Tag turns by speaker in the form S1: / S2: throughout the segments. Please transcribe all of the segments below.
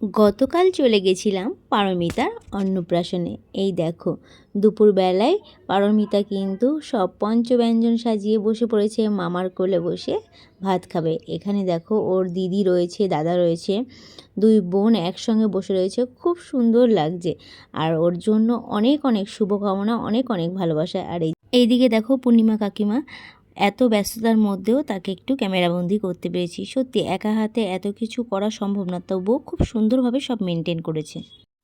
S1: গতকাল চলে গেছিলাম পারমিতার অন্নপ্রাশনে। এই দেখো দুপুরবেলায় পারমিতা কিন্তু সব পঞ্চব্যঞ্জন সাজিয়ে বসে পড়েছে, মামার কোলে বসে ভাত খাবে। এখানে দেখো ওর দিদি রয়েছে, দাদা রয়েছে, দুই বোন একসঙ্গে বসে রয়েছে, খুব সুন্দর লাগছে। আর ওর জন্য অনেক অনেক শুভকামনা, অনেক অনেক ভালোবাসা। আর এইদিকে দেখো পূর্ণিমা কাকিমা এত ব্যস্ততার মধ্যেও তাকে একটু ক্যামেরাবন্দি করতে পেরেছি। সত্যি একা হাতে এত কিছু করা সম্ভব না, তবুও খুব সুন্দরভাবে সব মেনটেন করেছে।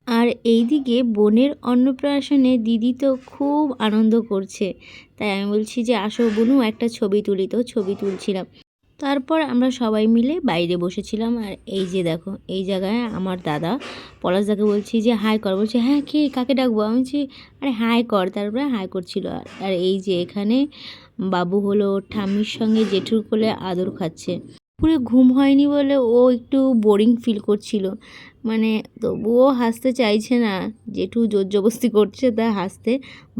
S1: আর এইদিকে বোনের অন্নপ্রাশনে দিদি তো খুব আনন্দ করছে, তাই আমি বলছি যে আসো বোনু একটা ছবি তুলি। তো ছবি তুলছিলাম। তারপর আমরা সবাই মিলে বাইরে বসেছিলাম। আর এই যে দেখো এই জায়গায় আমার দাদা পলাশদাকে বলছি যে হাই কর, বলছে হ্যাঁ কে কাকে ডাকবো, আমি বলছি আরে হাই কর, তারপরে হাই করছিল। আর এই যে এখানে বাবু হলো ঠাম্মির সঙ্গে জেঠুর কোলে আদর খাচ্ছে। পুরো ঘুম হয়নি বলে ও একটু বোরিং ফিল করছিল, মানে তবুও হাসতে চাইছে না, জেঠু জোর জবস্তি করছে, তা হাসতে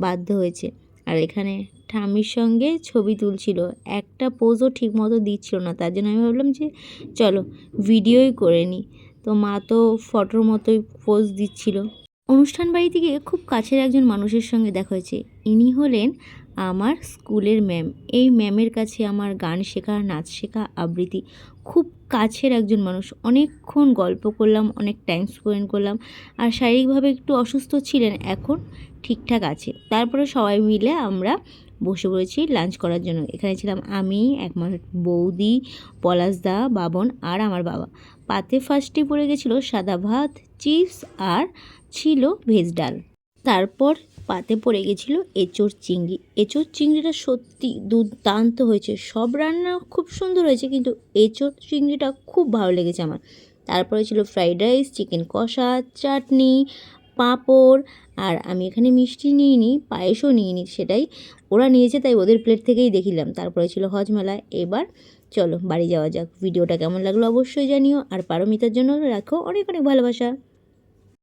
S1: বাধ্য হয়েছে। আর এখানে ঠাম্মির সঙ্গে ছবি তুলছিল, একটা পোজও ঠিক মতো দিচ্ছিল না, তার জন্য আমি ভাবলাম যে চলো ভিডিওই করে নিই। তো মা তো ফটোর মতোই পোজ দিচ্ছিল। অনুষ্ঠান বাড়ি থেকে খুব কাছের একজন মানুষের সঙ্গে দেখা হয়েছে। ইনি হলেন আমার স্কুলের ম্যাম। এই ম্যামের কাছে আমার গান শেখা, নাচ শেখা, আবৃত্তি, খুব কাছের একজন মানুষ। অনেকক্ষণ গল্প করলাম, অনেক টাইম স্পেন্ড করলাম। আর শারীরিকভাবে একটু অসুস্থ ছিলেন, এখন ঠিকঠাক আছে। তারপরে সবাই মিলে আমরা বসে পড়েছি লাঞ্চ করার জন্য। এখানে ছিলাম আমি, একমাস বৌদি, পলাশদা, বাবন আর আমার বাবা। পাতে ফার্স্টে পড়ে গেছিলো সাদা ভাত, চিপস আর ছিল ভেজ ডাল। তারপর পাতে পড়ে গেছিলো এঁচোড় চিংড়ি। এঁচোড় চিংড়িটা সত্যি দুর্দান্ত হয়েছে, সব রান্না খুব সুন্দর হয়েছে, কিন্তু এঁচোড় চিংড়িটা খুব ভালো লেগেছে আমার। তারপরে ছিল ফ্রাইড রাইস, চিকেন কষা, চাটনি, পাঁপড়। আর আমি এখানে মিষ্টি নিইনি, পায়েসও নিইনি, সেটাই ওরা নিয়েছে তাই ওদের প্লেট থেকেই দেখিলাম। তারপরে ছিল হজমেলা। এবার চলো বাড়ি যাওয়া যাক। ভিডিওটা কেমন লাগলো অবশ্যই জানিও। আর পারমিতার জন্য রাখো অনেক অনেক ভালোবাসা।